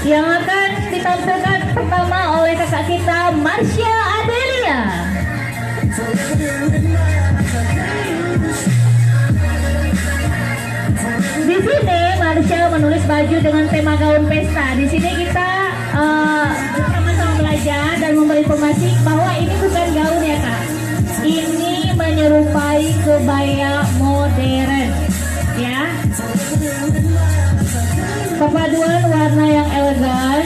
yang akan ditampilkan pertama oleh kakak kita Marsha Adelia. Di sini Marsha menulis baju dengan tema gaun pesta. Di sini kita bersama-sama belajar dan memberi informasi bahwa ini bukan gaun ya kak. Ini menyerupai kebaya modern, ya. Perpaduan warna yang elegan.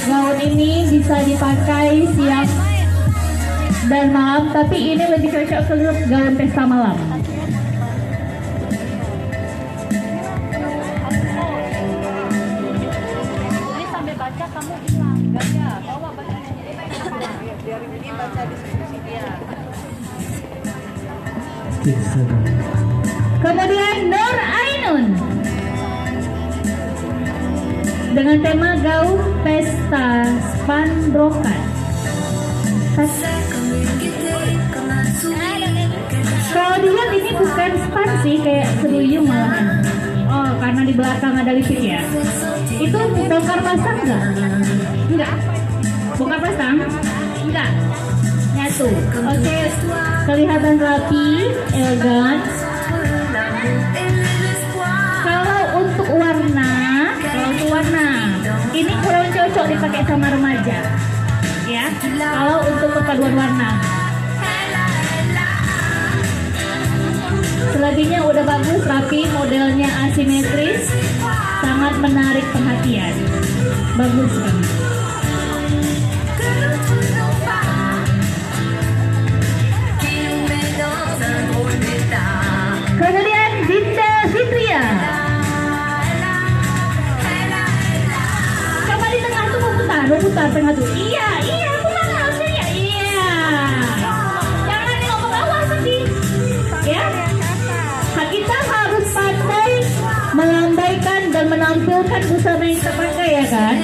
Gaun ini bisa dipakai siang dan malam, tapi ini lebih cocok ke gaun pesta malam. Ini sambil baca kamu bilang, gaya, bawa bacanya. Biar ini baca diskusi dia. Kemudian Nur Ainun dengan tema gaun pesta spandrokan. Kalau dilihat ini bukan span sih, kayak seruyung malahan. Oh, karena di belakang ada lipstick ya. Itu bongkar pasang enggak? Enggak. Bongkar pasang? Enggak. Nyatu. Oke. Kelihatan rapi, elegan. Kalau untuk warna, ini kurang cocok dipakai sama remaja. Ya. Kalau untuk perpaduan warna. Selebihnya udah bagus, rapi, modelnya asimetris, sangat menarik perhatian. Bagus banget. Kemudian Dinda Fitria. Coba di tengah tuh putar tengah tuh. Iya, aku mana harusnya? Iya. Jangan nengok ke bawah sedih. Ya. Kita harus pandai melambaikan dan menampilkan busana yang kita pakai ya kan.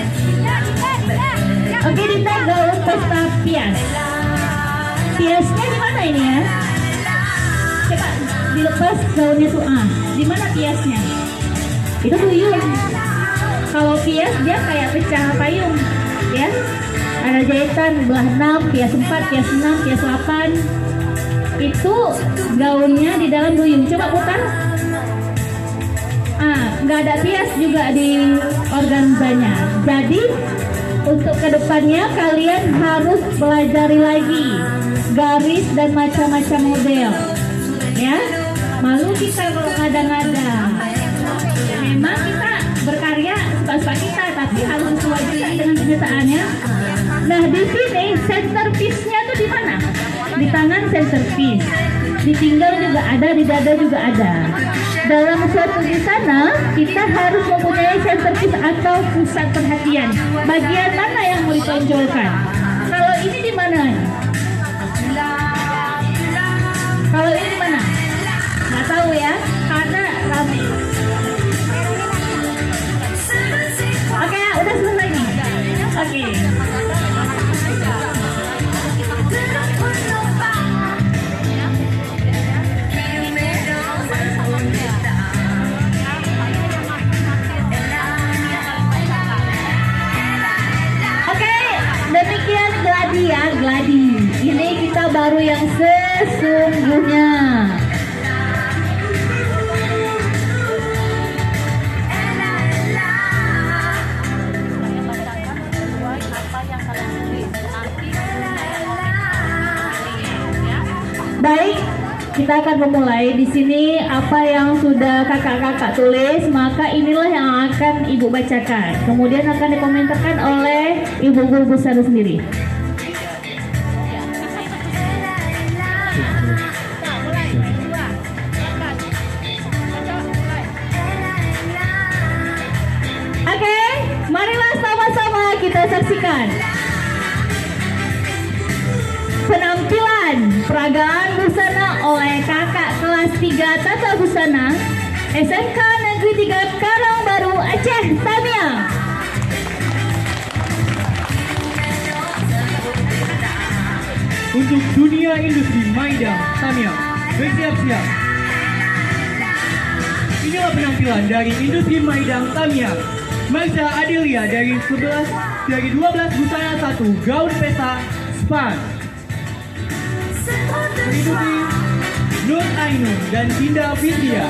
Oke, Dinda gaun pesta pias. Piasnya di mana ini ya? Coba dilepas gaunnya tuh. Di mana piasnya? Itu duyung. Kalau pias dia kayak pecah payung, ya. Ada jahitan belah 6, pias 4, pias 6, pias 8. Itu gaunnya di dalam duyung. Coba putar. Nggak ada pias juga di organzanya. Jadi untuk kedepannya kalian harus pelajari lagi garis dan macam-macam model, ya. Malu kita kalau ngada-ngada. Memang kita berkarya suka-suka kita, tapi harus sesuai juga dengan kenyataannya. Nah, di sini centerpiece-nya tuh di mana? Di tangan centerpiece, di pinggang juga ada, di dada juga ada. Dalam suatu busana kita harus mempunyai centerpiece atau pusat perhatian. Bagian mana yang mau ditonjolkan? Kalau ini di mana? Kalau ini di mana? Nggak tahu ya, karena rame. Oke, udah selesai nih. Oke. Demikian gladi ya, gladi. Ini kita baru yang sesungguhnya. Baik, kita akan memulai di sini apa yang sudah kakak-kakak tulis, maka inilah yang akan ibu bacakan. Kemudian akan dikomentarkan oleh ibu guru besar sendiri. Oke, marilah sama-sama kita saksikan penampilan peragaan busana oleh kakak kelas 3 Tata Busana SMK Negeri 3 Karangbaru, Aceh, Tamiya. Untuk dunia industri Maidang, Tamiya, bersiap-siap. Inilah penampilan dari industri Maidang, Tamiya. Maisha Adelia dari 12 busana 1 gaun pesta span. Mengikuti Nur Ainun dan Dinda Vidya.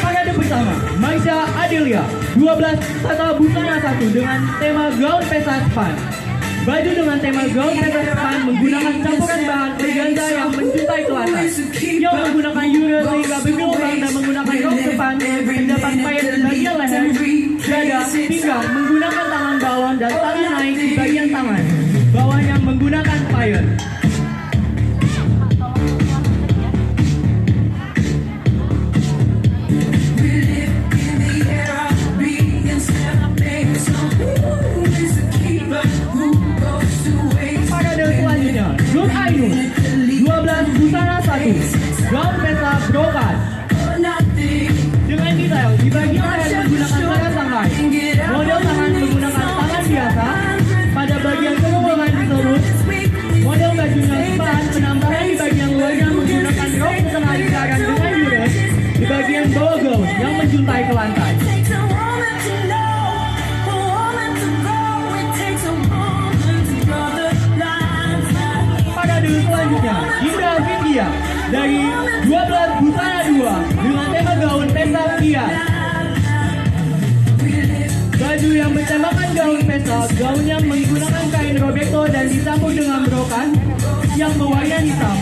Parade pertama, Maisha Adelia 12 tata busana 1 dengan tema gaun pesta span. Baju dengan tema gaun pesta span menggunakan campuran bahan organza yang menjuntai ke atas, yang menggunakan yure sehingga bergelombang dan menggunakan rok depan mendapat payet di bagian leher, dada, pinggang menggunakan tangan bawah dan tangan naik di bagian tangan. Bawahnya menggunakan payet. Parade selanjutnya, Nur Ainun 12 busana 1 gaun pesta brokat dengan detail di bagian leher menggunakan cara Shanghai, model tangan menggunakan tangan biasa, pada bagian kerongkongan diselus, model bajunya span penambahan di bagian luarnya menggunakan rok setengah lingkaran dengan yures di bagian bawah gaun yang menjuntai ke lantai. Parade selanjutnya, Dinda Vidya dari 12 busana 2 dengan tema gaun pesta kias. Baju yang bertemakan gaun pesta, gaunnya menggunakan kain robekto dan dicampur dengan brokat yang berwarna hitam.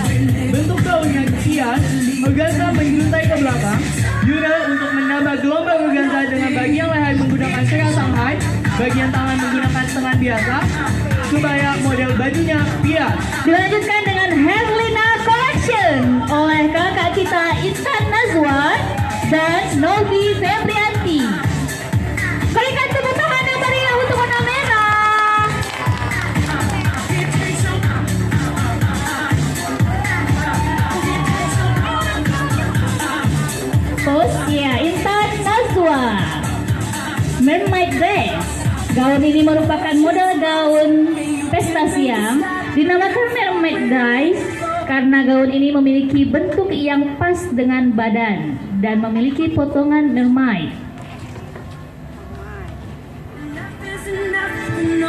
Bentuk gaunnya kias, organza menjuntai ke belakang, yure untuk menambah gelombang organza dengan bagian leher menggunakan cara Shanghai, bagian tangan menggunakan tangan biasa, kebaya model bajunya kias. Dilanjutkan dengan Herlina Collection oleh kakak kita Intan Nazwa dan Novi Febrianti. Berikan tepuk tangan yang meriah untuk warna merah. Terus ya, Intan Nazwa Mermaid Dress. Gaun ini merupakan model gaun pesta siang, dinamakan Mermaid Dress karena gaun ini memiliki bentuk yang pas dengan badan dan memiliki potongan mermaid.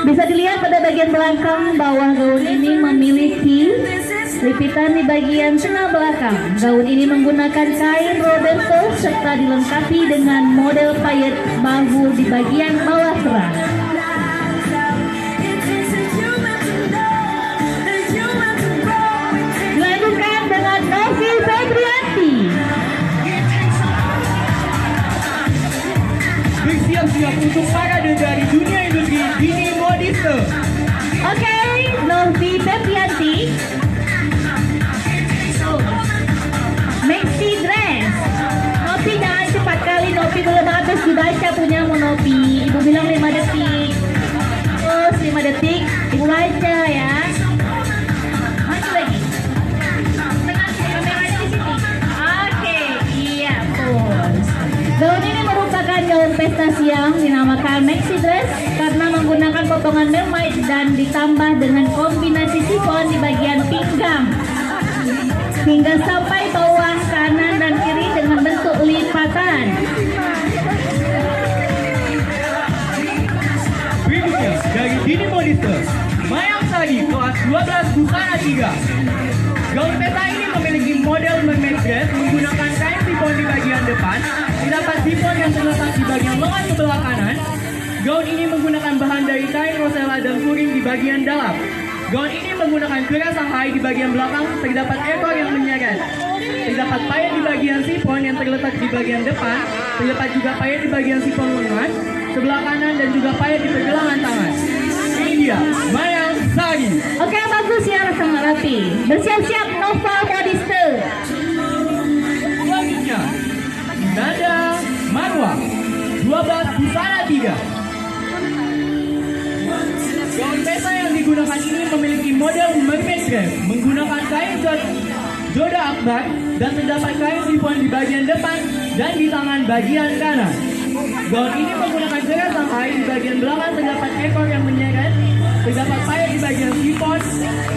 Bisa dilihat pada bagian belakang bawah gaun ini memiliki lipitan di bagian tengah belakang. Gaun ini menggunakan kain Roberto serta dilengkapi dengan model payet bahu di bagian bawah kerah. Dilanjutkan dengan Novi Febrianti. Bersiap-siap untuk parade dari dunia industri Dini Modiste. Oke, Novi Febrianti. Maxi dress. Novi jangan cepat kali, Novi belum habis dibaca punya Novi. Ibu bilang 5 detik. Terus 5 detik, Ibu baca ya. Maju lagi. Tengah kameranya di sini. Oke, iya pos. Gaun ini merupakan gaun pesta siang dinamakan maxi dress karena menggunakan potongan mermaid dan ditambah dengan kombinasi sifon di bagian pinggang hingga sampai bawah kanan dan kiri dengan bentuk lipatan. Berikutnya dari Dini Modiste, Mayang Sari kelas 12 busana 3. Gaun pesta ini memiliki model mermaid dress menggunakan kain sifon di bagian depan, terdapat sifon yang terletak di bagian lengan sebelah kanan. Gaun ini menggunakan bahan dari kain rosella dan furing di bagian dalam. Gaun ini menggunakan keras Shanghai di bagian belakang, terdapat ekor yang menyeret. Terdapat payet di bagian sifon yang terletak di bagian depan, terdapat juga payet di bagian sifon lengan, sebelah kanan dan juga payet di pergelangan tangan. Ini dia, Mayang Sari. Oke, bagus ya, sangat rapi. Bersiap-siap Nova Modiste. Selanjutnya, Nanda Marwa 12 busana 3. Gaun pesta yang digunakan ini memiliki model mermaid dress menggunakan kain Joda Akbar dan terdapat kain sifon di bagian depan dan di tangan bagian kanan. Gaun ini menggunakan jerat Shanghai di bagian belakang terdapat ekor yang menyeret, terdapat payet di bagian sipon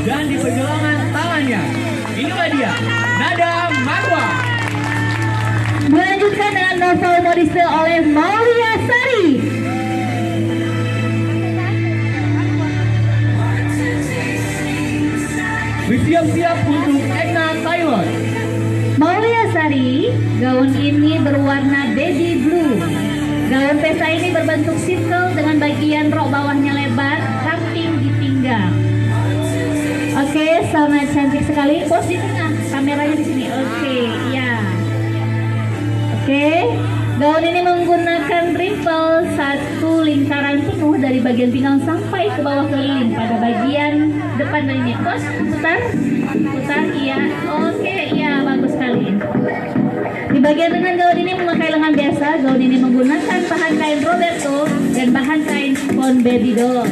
dan di pergelangan tangannya. Inilah dia, Nada Marwa. Dilanjutkan dengan novel modiste oleh Maulia Sari. Bersiap-siap untuk Egna Taylor. Maulia Sari, gaun ini berwarna baby blue. Gaun pesta ini berbentuk circle dengan bagian rok bawahnya lebar, ramping di pinggang. Oke, sangat cantik sekali. Pos di tengah, kameranya di sini. Oke, ya. Oke, gaun ini menggunakan rimpel satu lingkaran penuh dari bagian pinggang sampai ke bawah keliling pada bagian depan dari ini. Pos, putar, iya. Oke, iya, bagus sekali. Di bagian lengan gaun ini memakai lengan biasa. Gaun ini menggunakan bahan kain Roberto dan bahan kain chiffon baby doll.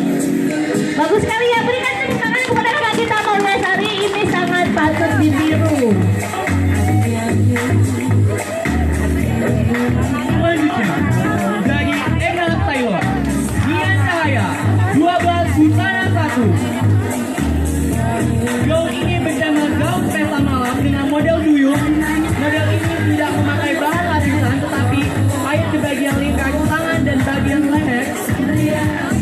Bagus sekali ya, berikan tepuk tangan kepada kakak kita Maulia Sari. Ini sangat patut ditiru. Selanjutnya, dari Egna Taylor, Nian Cahaya, 12 busana 1. Gaun ini bertema gaun pesta malam dengan model duyung. Model ini tidak memakai bahan lapisan tetapi payet di bagian lingkar tangan dan bagian leher.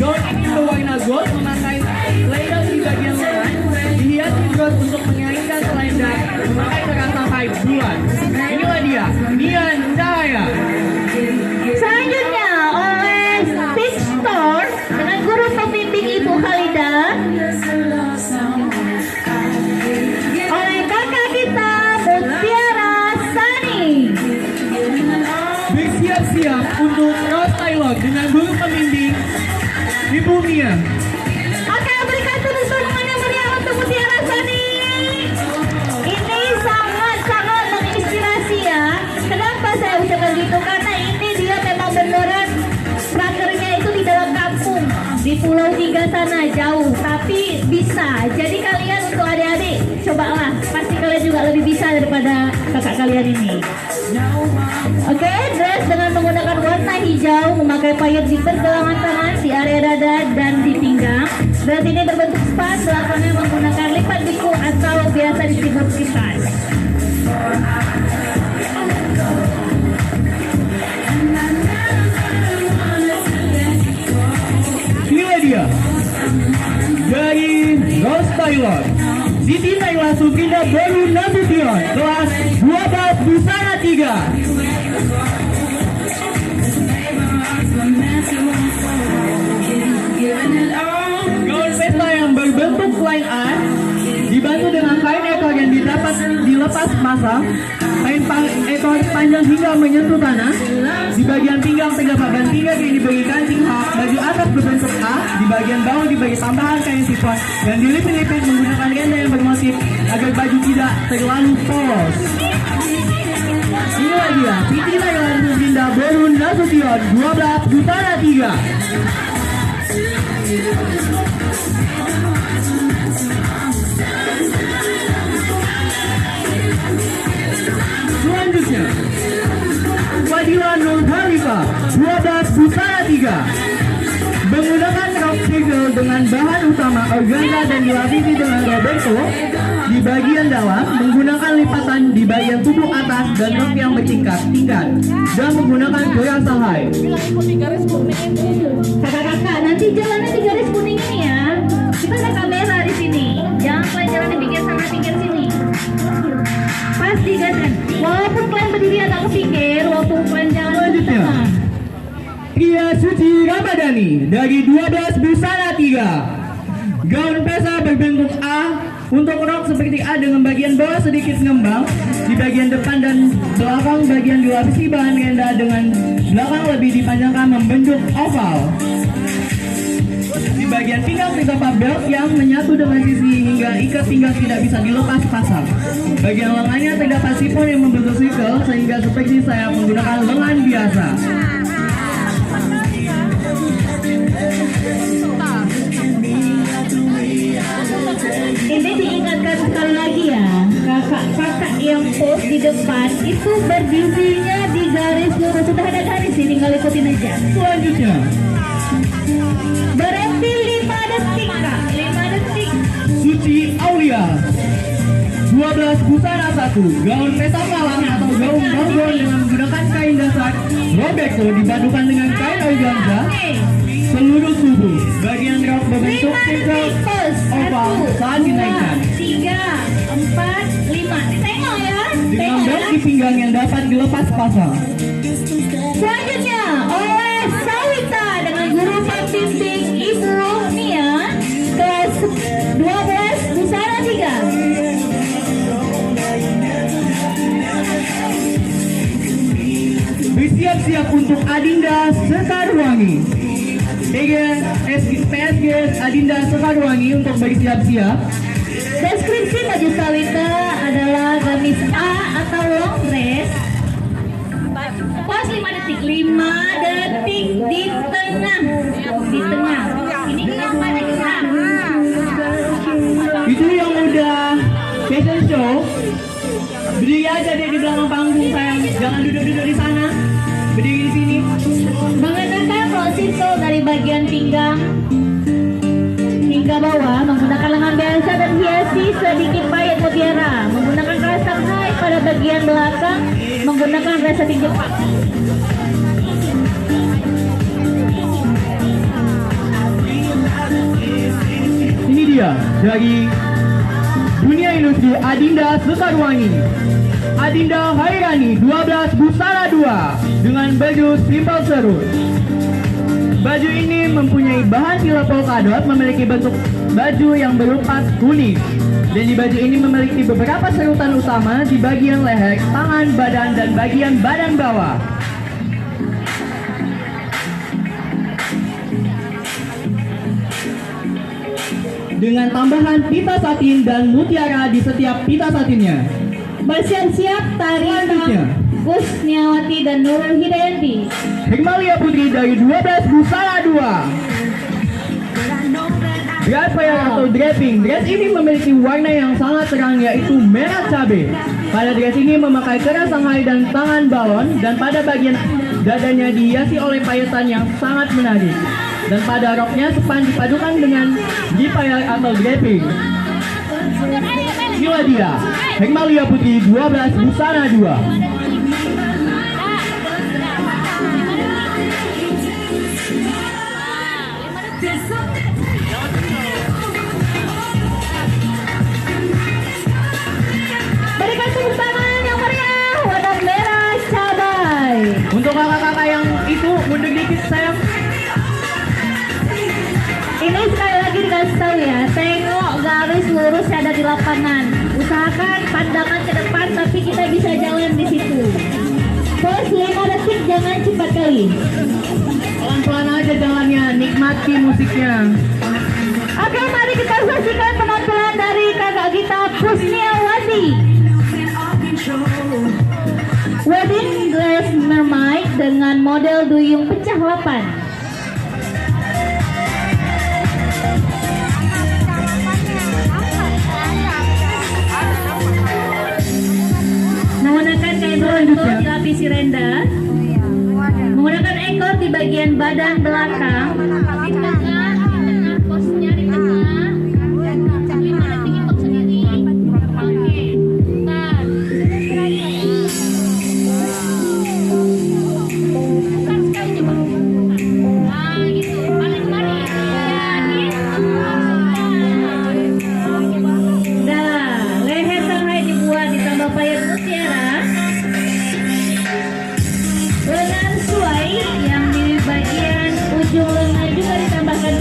Gaun ini berwarna gold memakai selendang di bagian lengan, dihiasi gold untuk menyaringkan selendang, memakai keras sampai bulan. Inilah dia, Nian Cahaya. Selanjutnya oleh Stitch Store dengan guru pembimbing Ibu Khalida. Oleh kakak kita Mutiara Sani. Bersiap-siap untuk Rose Taylor dengan guru pembimbing Ibu Mia. Oke, berikan terus dukungan yang meriah untuk Mutiara Sani. Ini sangat-sangat menginspirasi ya. Kenapa saya ucapkan gitu? Karena ini dia memang beneran prakernya itu di dalam kampung, di Pulau Tiga sana jauh, tapi bisa. Jadi kalian untuk adik-adik, cobalah. Pasti kalian juga lebih bisa daripada kakak kalian ini. Oke, dress dengan menggunakan warna hijau, memakai payet di pergelangan tangan, di area dada dan di pinggang. Dress ini berbentuk span, belakangnya menggunakan lipat siku atau biasa disebut kipas. Inilah dia, dari Rose Taylor, Siti Naila Sukinda Baru Nasution, kelas 12 busana 3. Gaun pesta yang berbentuk line A dibantu dengan kain ekor yang dilepas pasang, ekor panjang hingga menyentuh tanah. Di bagian pinggang terdapat bantingan yang diberi kancing hak. Baju atas berbentuk A, di bagian bawah diberi tambahan kain sifon dan dilipit-lipit menggunakan renda yang bermotif agar baju tidak terlalu polos. Inilah dia, Siti Naila Sukinda Baru Nasution, 12 busana 3. Selanjutnya, Fadila Nur Khalifah, 12 busana 3. Menggunakan rok single dengan bahan utama organza dan dilapisi dengan Roberto di bagian dalam, menggunakan lipatan di bagian tubuh atas dan rok yang bertingkat-tingkat, dan menggunakan gelang sahai. Kakak-kakak, nanti jalannya di garis kuning ini ya. Kita ada kamera di sini. Jangan kalian jalan di pinggir sana, pinggir sini. Pas di garis. Walaupun kalian berdiri agak ke pinggir, waktu kalian jalan ke Selanjutnya, tengah. Pria Suci Ramadhani dari 12 busana 3. Gaun pesta berbentuk A. Untuk rok seperti A dengan bagian bawah sedikit ngembang, di bagian depan dan belakang bagian dilapisi bahan renda dengan belakang lebih dipanjangkan membentuk oval. Di bagian pinggang terdapat belt yang menyatu dengan sisi hingga ikat pinggang tidak bisa dilepas pasang. Bagian lengannya terdapat sifon yang membentuk circle sehingga seperti saya menggunakan lengan biasa. Ini diingatkan sekali lagi ya, kakak-kakak yang pose di depan itu berdirinya di garis lurus. Sudah ada garis sih, tinggal ikutin aja. Selanjutnya, Berhenti 5 detik Kak, 5 detik. Suci Aulia. 12 busana 1, gaun pesta malam atau gaun gorgon dengan menggunakan kain dasar Robeco dipadukan dengan kain organza Oke. seluruh tubuh. Bagian rok berbentuk 5 circle detik terus. oval 1, saat 2, dinaikkan. 3, 4, 5. Tengok ya. Dengan Tengok belt ya. di pinggang yang dapat dilepas pasang. Selanjutnya oleh Sawita dengan guru pembimbing Ibu Nia kelas 12 busana 3. Bersiap-siap untuk Adinda Sekarwangi. PSG Adinda Sekarwangi untuk bersiap-siap. Deskripsi baju Sawita adalah gamis A atau long dress. Pas 5 detik, 5 detik di tengah. Di tengah. Ini kenapa di tengah? Itu yang udah fashion show. Berdiri aja deh di belakang panggung sayang. Jangan duduk-duduk di sana. Berdiri di sini. Mengenakan rok circle dari bagian pinggang hingga bawah, menggunakan lengan biasa dan hiasi sedikit payet mutiara, menggunakan kelas Shanghai pada bagian belakang, menggunakan resetting Jepang. Ini dia dari dunia industri Adinda Sekarwangi. Adinda Hairani 12 busana 2 dengan baju simple serut. Baju ini mempunyai bahan sila polkadot, memiliki bentuk baju yang berupa kuning. Dan di baju ini memiliki beberapa serutan utama di bagian leher, tangan, badan, dan bagian badan bawah. Dengan tambahan pita satin dan mutiara di setiap pita satinnya. Bersiap-siap tari Selanjutnya, Kusniawati dan Nurul Hidayanti. Hikmalia Putri dari 12 busana 2. Dress pair atau draping. Dress ini memiliki warna yang sangat terang yaitu merah cabai. Pada dress ini memakai keras Shanghai dan tangan balon, dan pada bagian dadanya dihiasi oleh payetan yang sangat menarik. Dan pada roknya sepan dipadukan dengan G-pair atau draping. Inilah dia, Hikmalia Putri 12 busana 2. Berikan tepuk tangan yang meriah, wadah merah cabai. Untuk kakak-kakak yang itu mundur dikit sayang. Ini sekali lagi dikasih tahu ya, tengok garis lurus yang ada di lapangan. Usahakan pandangan ke depan tapi kita bisa jalan di situ. Pos 5 detik, jangan cepat kali. Pelan-pelan aja jalannya, nikmati musiknya. Oke, mari kita saksikan penampilan dari kakak kita Kusniawati. Wedding dress mermaid dengan model duyung pecah 8. Menggunakan kain rondo dilapisi renda, menggunakan ekor di bagian badan belakang, di tengah posnya di tengah. 5 detik hitung sendiri. Oke, bentar. Bentar sekali coba. Nah, gitu. Balik kembali. Dah, leher Shanghai dibuat ditambah payet mutiara. Lengan suai yang di bagian ujung lengan juga ditambahkan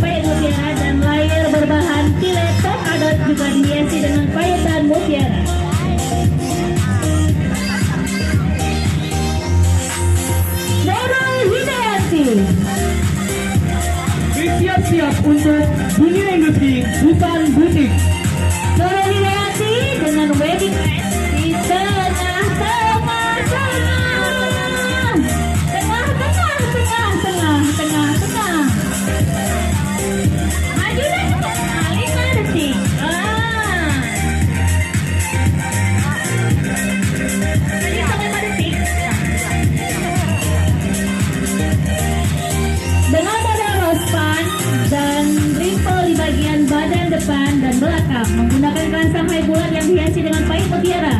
dihiasi dengan payet mutiara.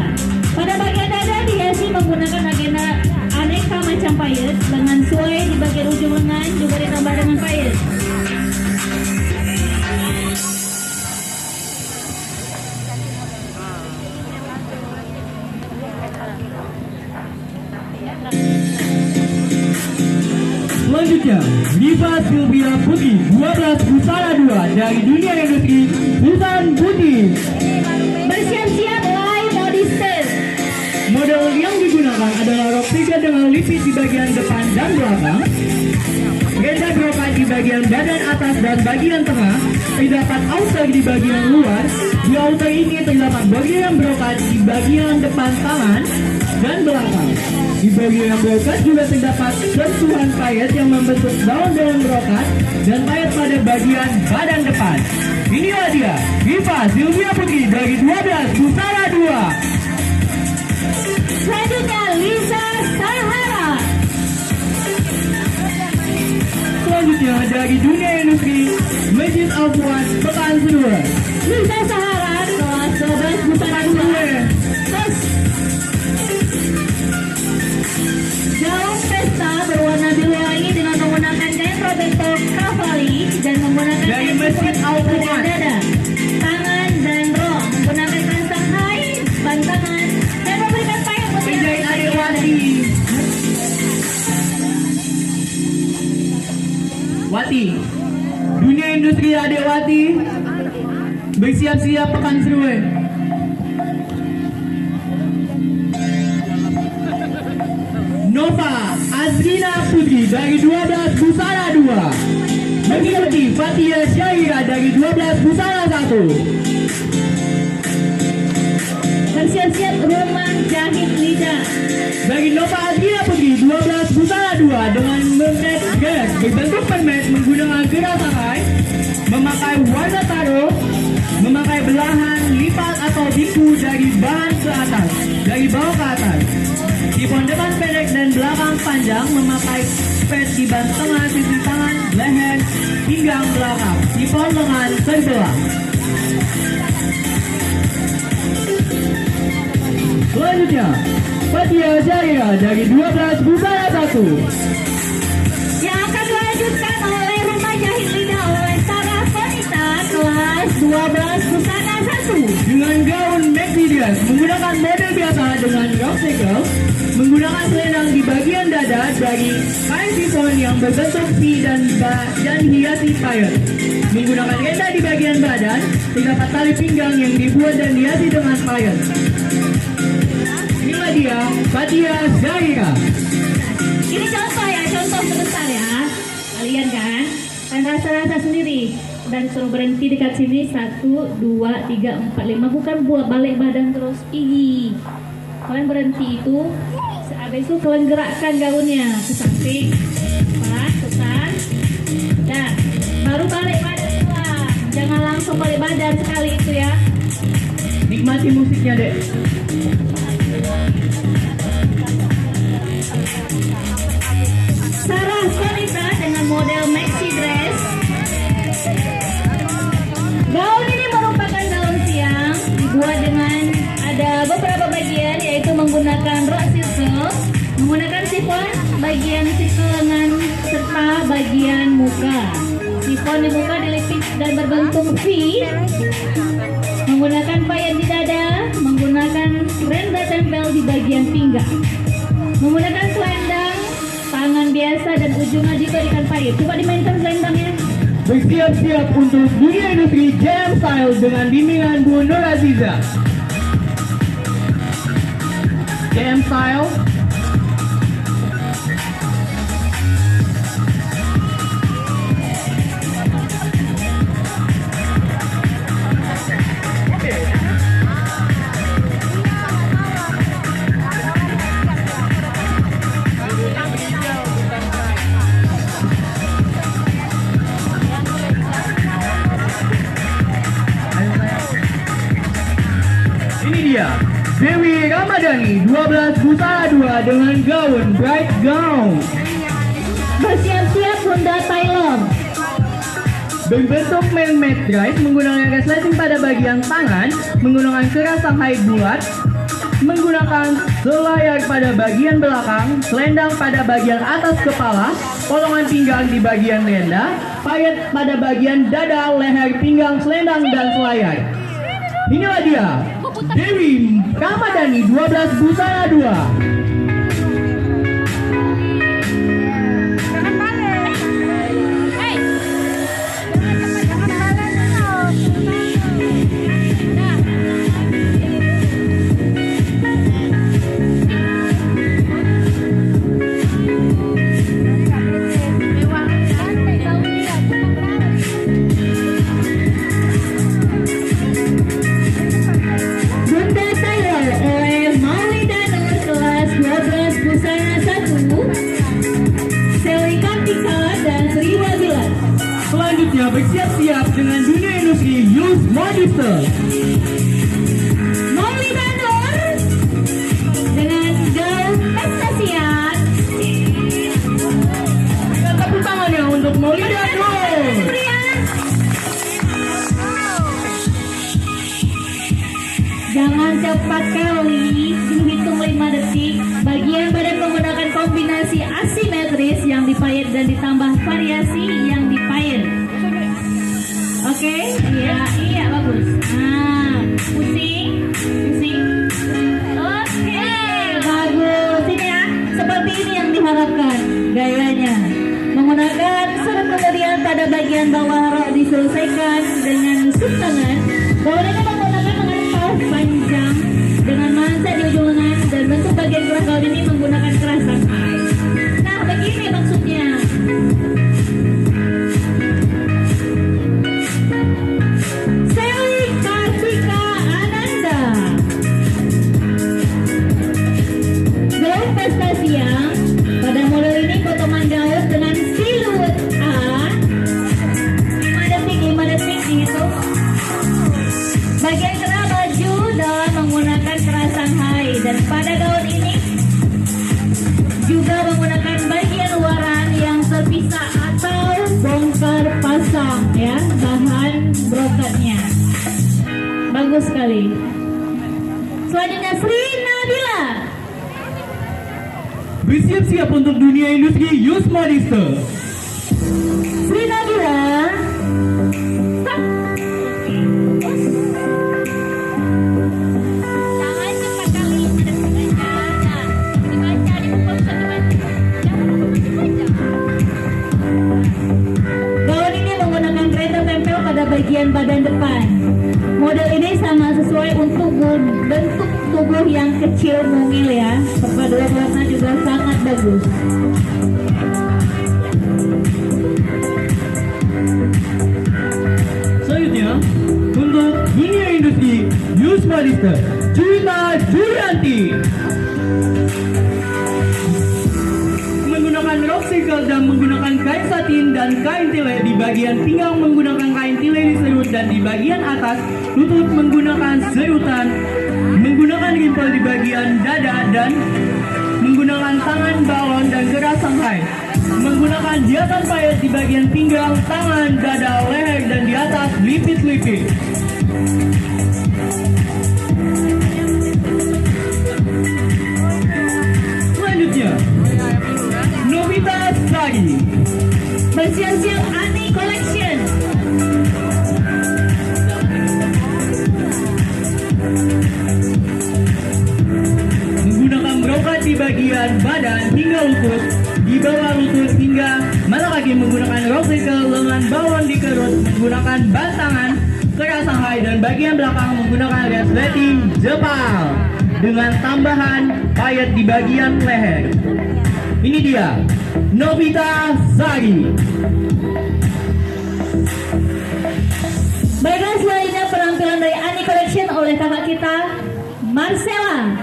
Pada bagian dada dihiasi menggunakan agenda aneka macam payet dengan suai di bagian ujung lengan juga ditambah dengan payet. Selanjutnya, Riva Sylvia Putri 12 Busana 2 dari dunia industri Busan Putih. Bersiap-siap wahai modistes. Model yang digunakan adalah rok tiga dengan lipit di bagian depan dan belakang, beda brokat di bagian badan atas dan bagian tengah, terdapat outer di bagian luar. Di outer ini terdapat bagian brokat di bagian depan tangan dan belakang. Di bagian brokat juga terdapat sentuhan payet yang membentuk daun-daun brokat dan payet pada bagian badan depan. Inilah dia, Riva Sylvia Putri dari 12 Busana 2. Selanjutnya Lisa Sahara. Selanjutnya dari dunia industri Masjid Al-Fuad Pekanbaru. Lisa Sahara kelas 12 Busana 2. Terus gaun pesta berwarna biru ini dengan menggunakan kain Roberto Cavalli dan menggunakan Dari kain Masjid Al-Fuad. dada, tangan dan rok, menggunakan kerangsang haid, bantangan dan memberikan payet Penjahit mutiara. Adewati. Wati, dunia industri Adewati bersiap-siap pekan seru. Nova Azrina Putri dari 12 Busana 2 mengikuti Fatia Syaira dari 12 Busana 1. Bersiap-siap rumah jahit lidah. Bagi Nova Azrina Putri 12 Busana 2 dengan magnet gas berbentuk permen menggunakan gerak tangan, memakai warna taro, memakai belahan lipat atau biku dari bahan ke atas, dari bawah ke atas. Sifon depan pendek dan belakang panjang, memakai pad di ban tengah, sisi tangan, leher, pinggang belakang. Sifon lengan terbelah. Selanjutnya, Fatia Syaira dari 12 Busana 1. Yang akan dilanjutkan oleh rumah jahit lidah oleh Sarah Vanita kelas 12 Busana 1. Dengan gaun maxi dress menggunakan model biasa dengan rok segel, menggunakan selendang di bagian dada dari kain chiffon yang berbentuk V dan hiasi payet. Menggunakan renda di bagian badan, terdapat tali pinggang yang dibuat dan dihiasi dengan payet. Inilah dia, Fatia Syaira. Ini contoh ya, contoh sebentar ya. Kalian kan rasa-rasa sendiri. Dan suruh berhenti dekat sini 1, 2, 3, 4, 5. Bukan buat balik badan terus. Ih, kalian berhenti itu. Habis itu kalian gerakkan gaunnya ke samping, pas, tekan, dan baru balik badan pulang. Jangan langsung balik badan sekali itu ya. Nikmati musiknya, Dek. Sarah Vanita dengan model maxi dress. Gaun ini merupakan gaun siang dibuat dengan ada beberapa bagian, yaitu menggunakan rok circle, menggunakan sifon bagian circle lengan serta bagian muka. Sifon di muka dilipit dan berbentuk V, menggunakan payet di dada, menggunakan renda tempel di bagian pinggang, menggunakan selendang tangan biasa dan ujungnya diberikan payet. Coba dimainkan selendangnya. Bersiap-siap untuk dunia industri JM Style dengan bimbingan Bu Nur Aziza. JM Style. Ini dia, Dewi Ramadhani 12 Busana 2 dengan gaun bright gown. Bersiap-siap Bunda Taylor. Berbentuk man-made dress menggunakan resleting pada bagian tangan, menggunakan keras Shanghai bulat, menggunakan selayar pada bagian belakang, selendang pada bagian atas kepala, potongan pinggang di bagian tenda, payet pada bagian dada, leher, pinggang, selendang, dan selayar. Inilah dia, Dewi Ramadhani 12 Busana 2. Selanjutnya bersiap-siap dengan dunia industri Youth Modister. Molly Danur dengan gaun prestasian. Dan tepuk tangannya untuk Molly Danur. Jangan cepat kali, hitung 5 detik. Bagian badan menggunakan kombinasi asimetris yang dipayet dan ditambah variasi yang dipayet. Oke, iya bagus. Nah, pusing. Oke, bagus. Ini ya, seperti ini yang diharapkan gayanya. Menggunakan surut kemudian pada bagian bawah rok diselesaikan dengan nusuk tangan. Gaun ini menggunakan paus panjang dengan mansa di ujung lengan dan bentuk bagian keras gaun ini menggunakan keras Shanghai. Nah, begini maksudnya. Sally Kartika Ananda. Gaun prestasi yang pada model ini potongan gaun dengan siluet A. 5 detik dihitung. Bagian kena baju dalam menggunakan keras Shanghai dan pada gaun ini juga menggunakan bagian luaran yang terpisah atau bongkar pasang ya, bahan brokatnya. Bagus sekali. Selanjutnya Sri Nabila. Bersiap-siap untuk dunia industri Youth Modister. Sri Nabila. Stop. Jangan cepat kali dibaca di buku bisa dibaca. Jangan dibaca. Gaun ini menggunakan kereta tempel pada bagian badan depan. Model ini sama sesuai untuk bentuk tubuh yang kecil mungil ya. Perpaduan warna juga sangat bagus. Selanjutnya, untuk dunia industri Youth Modister, Juwita Julianti. Menggunakan rok circle dan menggunakan kain satin dan kain tile di bagian pinggang menggunakan kain tile diserut dan di bagian atas lutut menggunakan serutan, menggunakan rimpel di bagian dada dan menggunakan tangan balon dan geras Shanghai, menggunakan hiasan payet di bagian pinggang, tangan, dada, leher dan di atas lipit-lipit. Selanjutnya, Novita Sari. Bersiap-siap Ani Collection. Menggunakan brokat di bagian badan hingga lutut, di bawah lutut hingga mana kaki menggunakan rok circle, lengan bawon dikerut, menggunakan bantangan, keras Shanghai dan bagian belakang menggunakan resleting jepang dengan tambahan payet di bagian leher. Ini dia, Novita Sari. Baiklah, selanjutnya penampilan dari Ani Collection oleh kakak kita Marcella.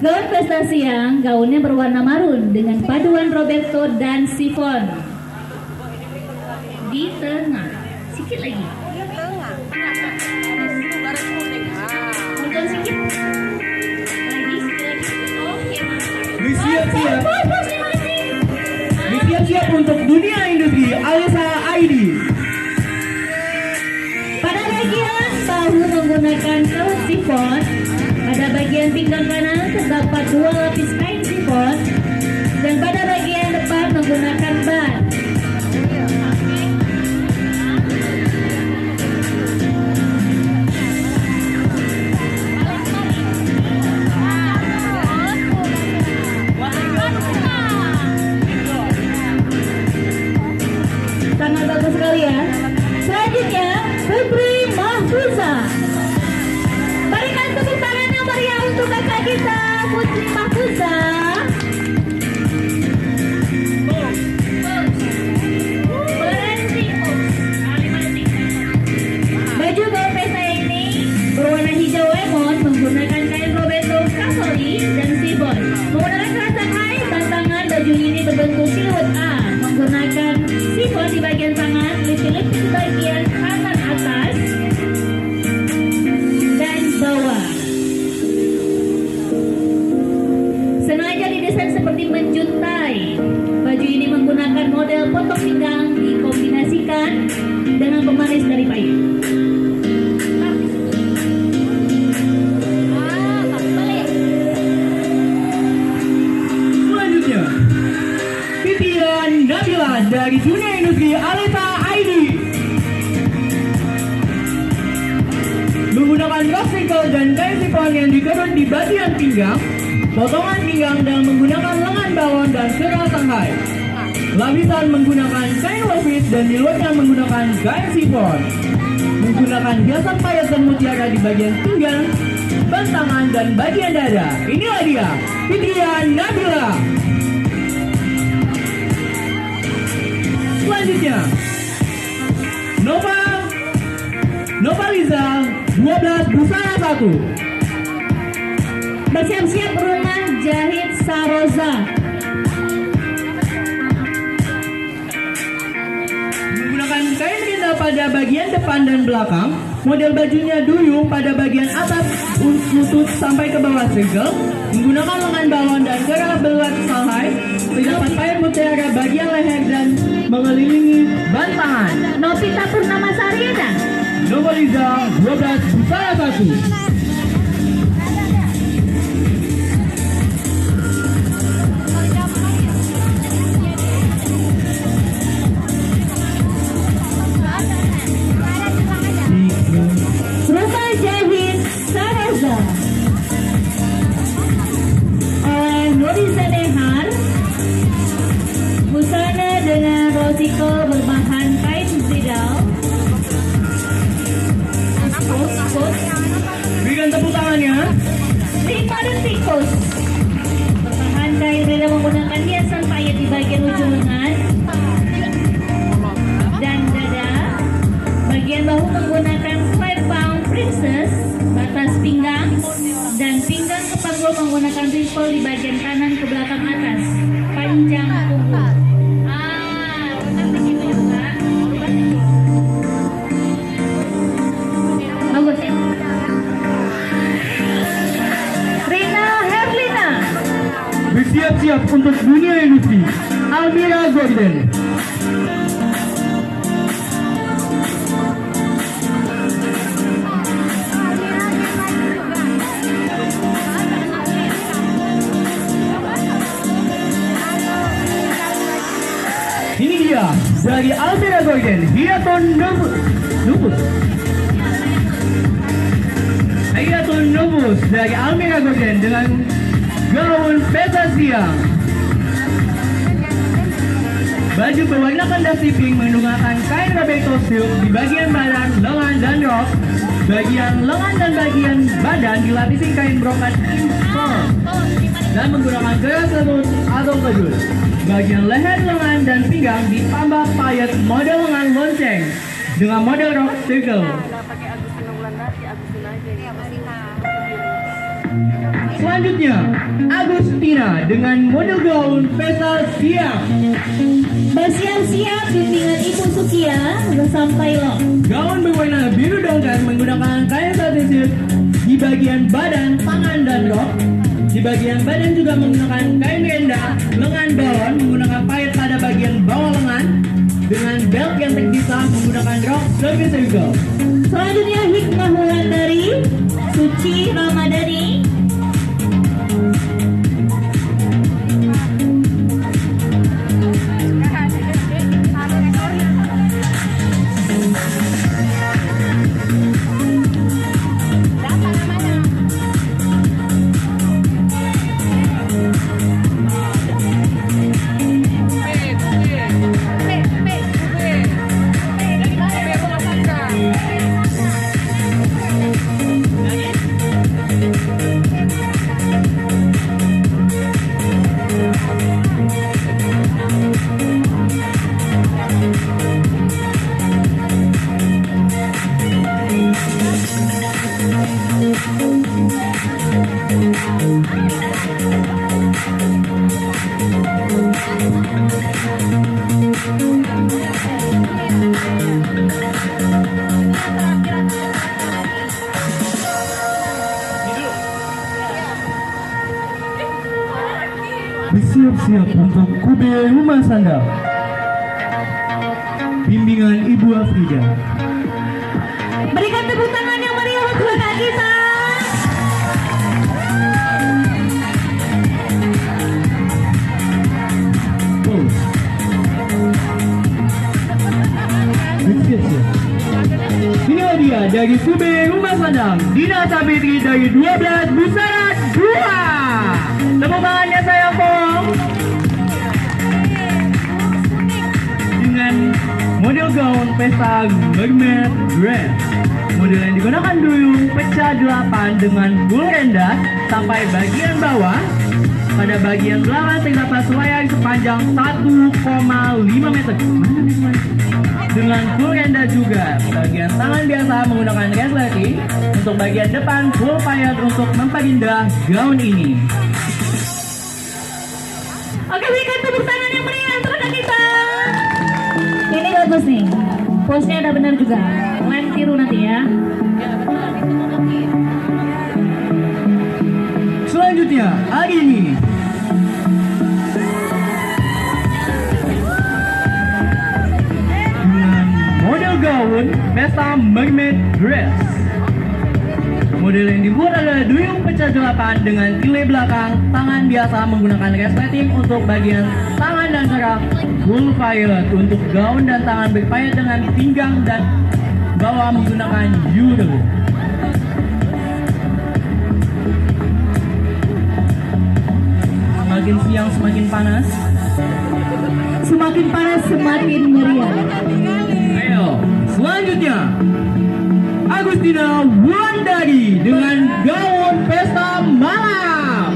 Gaun prestasi yang gaunnya berwarna marun dengan paduan Roberto dan chiffon. Di tengah, sedikit lagi. Mundur sedikit. Lagi, sedikit lagi. Oke, Bersiap-siap. Mas. menggunakan kaos chiffon. Pada bagian pinggang kanan terdapat 2 lapis kain chiffon, dan pada bagian depan menggunakan ban. Sangat bagus sekali ya. Selanjutnya Putri Mahfuza. Berikan tepuk tangan yang meriah untuk kakak kita Putri Mahfuza. Baju gaun pesta ini berwarna hijau lemon menggunakan kain Roberto Cavalli dan Sibon. Menggunakan kerasan hai dan tangan, baju ini berbentuk siluet A. Menggunakan sifon di bagian tangan, lipit-lipit di bagian kanan atas dan bawah. Sengaja didesain seperti menjuntai. Baju ini menggunakan model potong pinggang dikombinasikan dengan pemanis dari payung. Selanjutnya, Titian Nabila dari Dunia Industri Aleta ID. Menggunakan rok single dan kain sifon yang dikerut di bagian pinggang, potongan pinggang dan menggunakan lengan balon dan kerah Shanghai. Lapisan menggunakan kain lapis dan di luarnya menggunakan kain sifon. Menggunakan hiasan payet dan mutiara di bagian pinggang, ban tangan dan bagian dada. Inilah dia, Titian Nabila. Selanjutnya, Nova Liza 12 busana 1. Bersiap-siap rumah jahit Saroza. Menggunakan kain rinda pada bagian depan dan belakang, model bajunya duyung pada bagian atas lutut sampai ke bawah segel, menggunakan lengan balon dan kerah belat Shanghai, terdapat payet mutiara bagian leher dan mengelilingi ban tangan. Novita Purnama Sariana. Nova Liza 12 busana 1. Rumah jahit Saroza oleh Nuriza Nehar. Busana dengan rosiko berbahan kain zidal. Berikan tepuk tangannya. 5 detik pos. Berbahan kain rida menggunakan hiasan payet di bagian ujung lengan dan dada. Bagian bahu menggunakan slide pound princess, batas pinggang, dan pinggang ke panggul menggunakan ripple di bagian kanan ke belakang atas. Panjang punggung. Benar begitu juga. Bagus ya. Rina Herlina. Bersiap-siap untuk dunia industri. Almira Gordon. Ini dia dari Almira Gordon, Hiaton Nubus. Hiaton Nubus dari Almira Gordon dengan gaun pesta siang. Baju berwarna kandasi pink menggunakan kain Roberto silk di bagian badan, lengan, dan rok. Bagian lengan dan bagian badan dilapisi kain brokat impor dan menggunakan keras lembut atau kejut. Bagian leher, lengan, dan pinggang ditambah payet model lengan lonceng dengan model rok circle. Selanjutnya, Agustina dengan model gaun pesta siang. Bersiap-siap bimbingan Ibu Sukia sampai lo. Gaun berwarna biru dongker menggunakan kain satin silk di bagian badan, tangan, dan rok. Di bagian badan juga menggunakan kain renda, lengan balon menggunakan payet pada bagian bawah lengan dengan belt yang terpisah menggunakan rok service circle. Selanjutnya Hikmah Wulandari Suci Ramadhani. Bersiap-siap untuk Kube Rumah Sandal. Bimbingan Ibu Afrida. Berikan tepuk tangan yang meriah untuk anak kita. Pose. Bersiap-siap. Inilah dia dari Kube Rumah Sandal, Dina Sabitri dari 12 Busana 2. Tepuk tangannya saya Pong. Dengan model gaun pesta mermaid dress. Model yang digunakan duyung pecah 8 dengan bulu rendah sampai bagian bawah. Pada bagian belakang terdapat selayar sepanjang 1,5 meter. Dengan full rendah juga. Bagian tangan biasa menggunakan resleting. Untuk bagian depan full payet untuk memperindah gaun ini. Oke, berikan tepuk tangan yang meriah untuk anak kita. Ini bagus nih. Pose-nya ada benar juga. Lain tiru nanti ya. Selanjutnya, hari ini dengan model gaun pesta mermaid dress. Model yang dibuat adalah duyung pecah 8 dengan tile belakang, tangan biasa menggunakan resleting untuk bagian tangan dan serap, full payet untuk gaun dan tangan berpayet dengan pinggang dan bawah menggunakan euro. Semakin siang semakin panas. Semakin panas semakin meriah. Ayo, selanjutnya Agustina Wulandari dengan gaun pesta malam.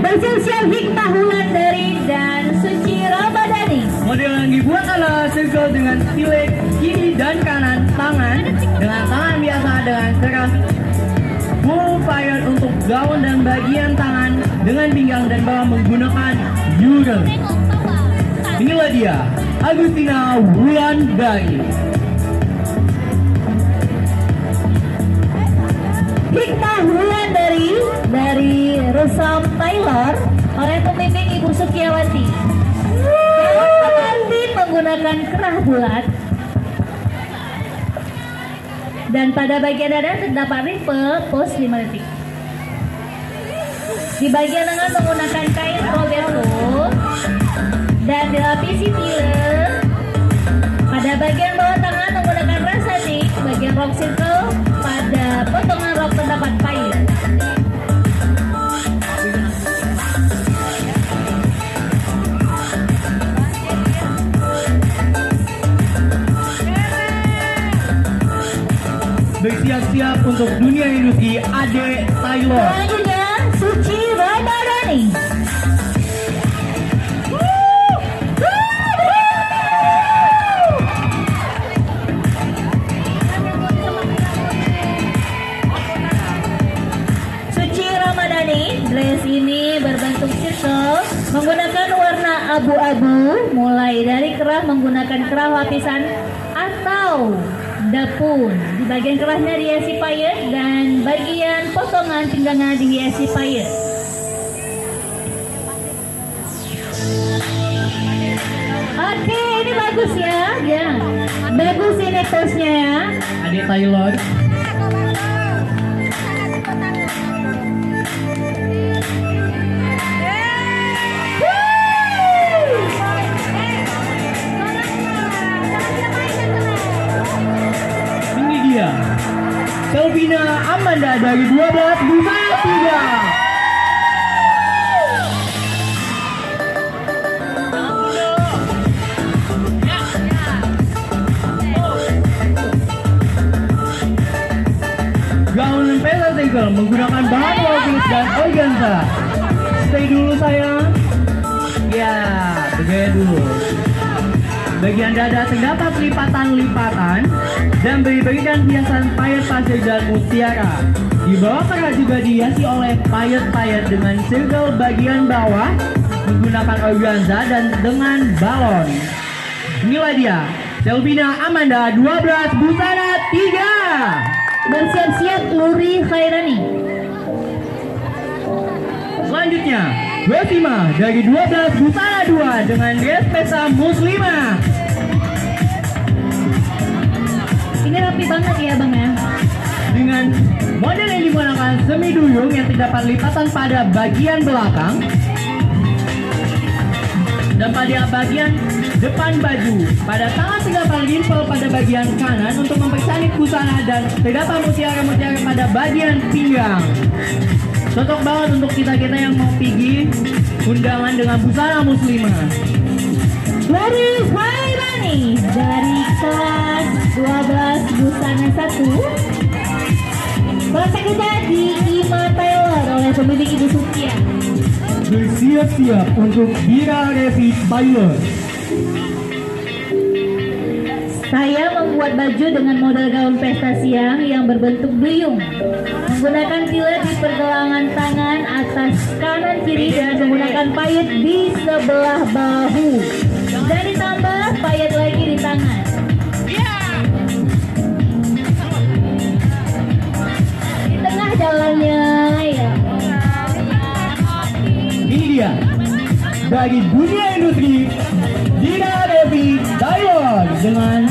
Bersiap-siap Hikmah Wulandari dan Suci Ramadhani. Model yang dibuat adalah circle dengan stilet kiri dan kanan tangan dengan tangan biasa dengan keras, full payet untuk gaun dan bagian tangan dengan pinggang dan bawah menggunakan euro. Inilah dia Agustina Wulandari. Hikmah Wulandari dari Resam Taylor oleh pembimbing Ibu Sukiawati. Pengantin menggunakan kerah bulat dan pada bagian dada terdapat ripple pose 5 detik. Di bagian lengan menggunakan kain roberto dan dilapisi tile. Pada bagian bawah tangan menggunakan rasatik. Bagian rok circle pada potongan rok terdapat payet. Bersiap-siap untuk dunia industri Ade Taylor. Selanjutnya Suci Ramadhani. Suci Ramadhani, dress ini berbentuk circle menggunakan warna abu-abu, mulai dari kerah menggunakan kerah lapisan atau dapun. Di bagian kerahnya dihiasi payet dan bagian potongan pinggangnya dihiasi payet. Oke, ini bagus ya. Ya, bagus ini tosnya ya. Adik Taylor. Ini dia. Selvina Amanda dari 12 Busana 3. Gaun pesta single menggunakan bahan wovis dan organza. Stay dulu sayang. Ya, begini dulu. Bagian dada terdapat lipatan-lipatan dan berikan hiasan payet pasir dan mutiara. Di bawah kerah juga dihiasi oleh payet-payet dengan circle bagian bawah menggunakan organza dan dengan balon. Inilah dia, Selvina Amanda 12 Busana 3. Bersiap-siap Luri Khairani. Selanjutnya, Rosima dari 12 Busana 2 dengan dress pesta muslimah. Ini rapi banget ya bang ya. Dengan model yang digunakan semi duyung yang terdapat lipatan pada bagian belakang dan pada bagian depan baju. Pada tangan terdapat rimpel pada bagian kanan untuk mempercantik busana dan terdapat mutiara-mutiara pada bagian pinggang. Cocok banget untuk kita-kita yang mau pergi undangan dengan busana muslimah. Luri Khairani dari kelas 12 Busana 1. Kelas ketiga di Ima Taylor oleh pemilik Ibu Sutia. Bersiap-siap untuk Dira Revi Taylor. Saya membuat baju dengan model gaun pesta siang yang berbentuk duyung. Menggunakan tilet di pergelangan tangan atas kanan kiri dan menggunakan payet di sebelah bahu. Dan ditambah payet lagi di tangan. Di tengah jalannya ya. Ini dia, dari dunia industri, Dira Revi Taylor dengan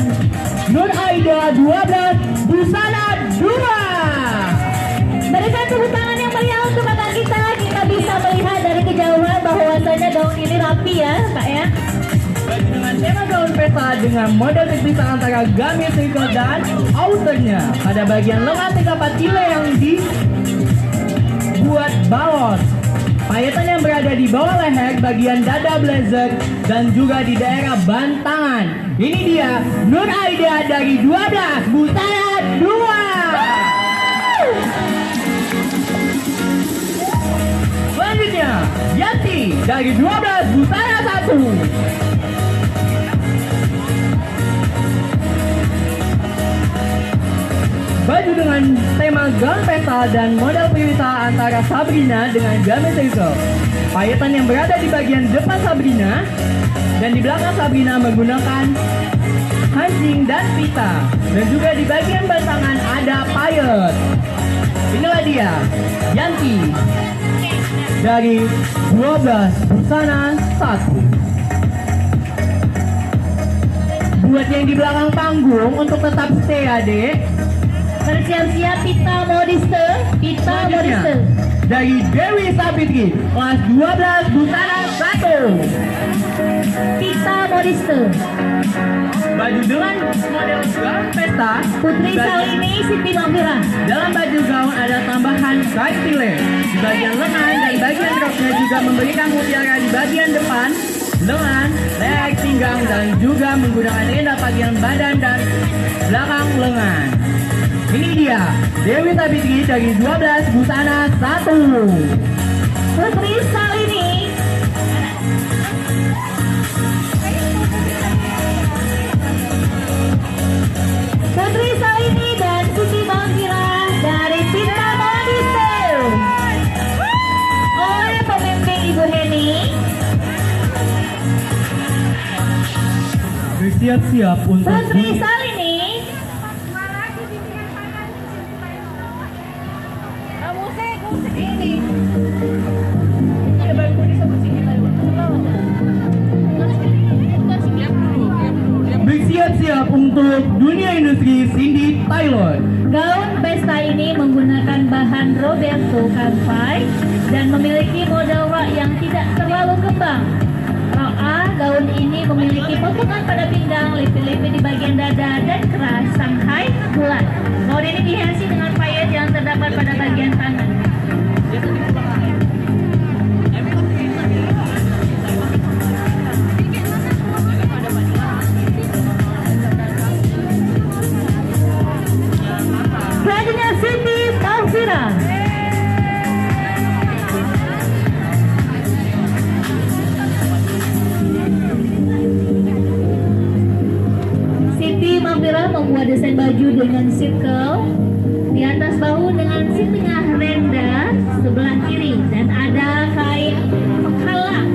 Nur Aida 12 Busana 2. Berikan tepuk tangan yang meriah untuk kakak kita. Kita bisa melihat dari kejauhan bahwasanya gaun ini rapi ya Pak ya. Baju dengan tema gaun pesta dengan model terpisah antara gamis, circle dan outernya. Pada bagian lengan terdapat tile yang dibuat balon. Payetan yang berada di bawah leher, bagian dada blazer, dan juga di daerah bantangan. Ini dia, Nur Aida dari 12 Busana 2. Selanjutnya, Yanti dari 12 Busana 1. Baju dengan tema gaun pesta dan model pemisah antara Sabrina dengan gamis circle. Payetan yang berada di bagian depan Sabrina dan di belakang Sabrina menggunakan hancing dan pita. Dan juga di bagian bantangan ada payet. Inilah dia, Yanti dari 12 Busana 1. Buat yang di belakang panggung untuk tetap stay adik. Bersiap-siap Pita Modiste. Pita Modiste. Dari Dewi Sabitri, kelas 12 Busana 1. Pita Modiste. Baju dengan model gaun pesta. Putri Salini Siti Mafira. Dalam baju gaun ada tambahan kain tile. Di bagian lengan dan bagian roknya juga memberikan mutiara di bagian depan, lengan, leher, pinggang, dan juga menggunakan indah bagian badan dan belakang lengan. Ini dia, Dewi Sabitri dari 12 Busana 1. Putri Salini. Putri Salini dan Siti Mafira dari Pita Modiste. Oleh pembimbing Ibu Heni. Bersiap-siap untuk Putri Salini. Ini. Ada baru disebut sini lewat. Bersiap-siap untuk dunia industri Cindy Taylor. Gaun pesta ini menggunakan bahan Roberto Cavalli dan memiliki model rok yang tidak terlalu kembang. Rok A, gaun ini memiliki potongan pada pinggang, lipi-lipi di bagian dada, dan keras Shanghai bulat. Gaun ini dihiasi dengan payet yang terdapat pada bagian tangan. Selanjutnya Siti Maufira. Siti Maufira membuat desain baju dengan circle di atas bahu dengan setengah renda sebelah kiri dan ada kain penghalang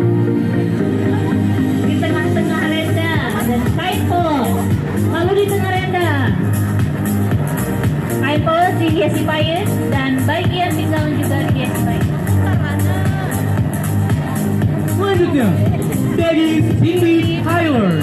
di tengah-tengah renda dan kain polos. Lalu di tengah renda kain polos dihiasi payet dan bagian pinggang juga dihiasi payet. Selanjutnya dari Cindy Taylor.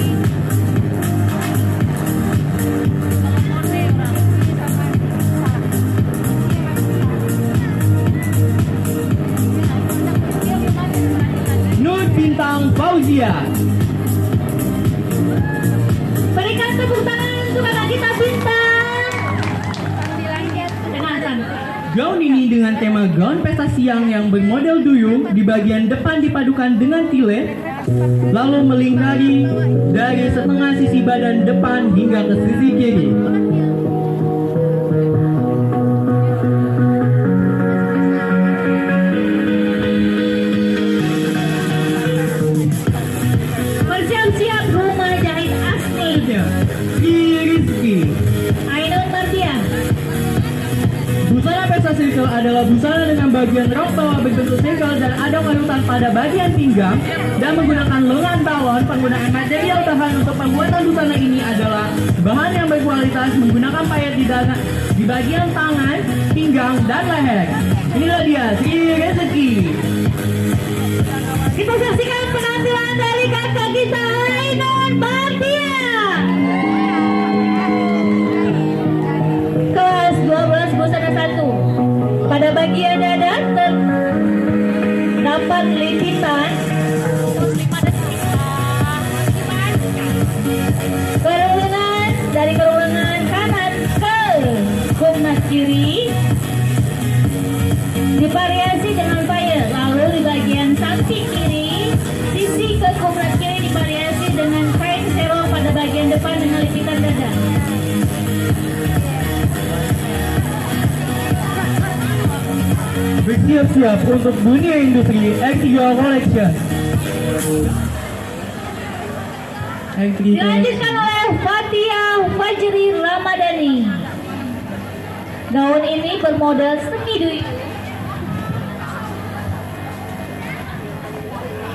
Nur Bintang Fauzia. Berikan tepuk tangan untuk anak kita Bintang. Dengarkan. Gaun ini dengan tema gaun pesta siang yang bermodel duyung, di bagian depan dipadukan dengan tile, lalu melingkari dari setengah sisi badan depan hingga ke sisi kiri. Bersiap-siap rumah jahit asli. Rizky. Ainun Mardian. Busana pesta circle adalah busana dengan bagian rok bawah berbentuk circle dan ada karutan pada bagian pinggang dan menggunakan lengan balon. Penggunaan material tahan untuk pembuatan busana ini adalah bahan yang berkualitas, menggunakan payet di bagian tangan, pinggang, dan leher. Inilah dia, Sri Rezeki. Kita saksikan penampilan dari kakak kita Ainun Mardian. Kelas 12 busana 1. Pada bagian dada terdapat lipitan kerungan dari kerungan kanan ke kumnas kiri divariasi dengan payet, lalu di bagian samping kiri sisi ke kumnas kiri divariasi dengan kain sero pada bagian depan dengan lipitan dada. Bersiap-siap untuk dunia industri X3 Collection. X3 Dilanjutkan oleh Fatia Fajri Ramadhani. Gaun ini bermodel semi duyung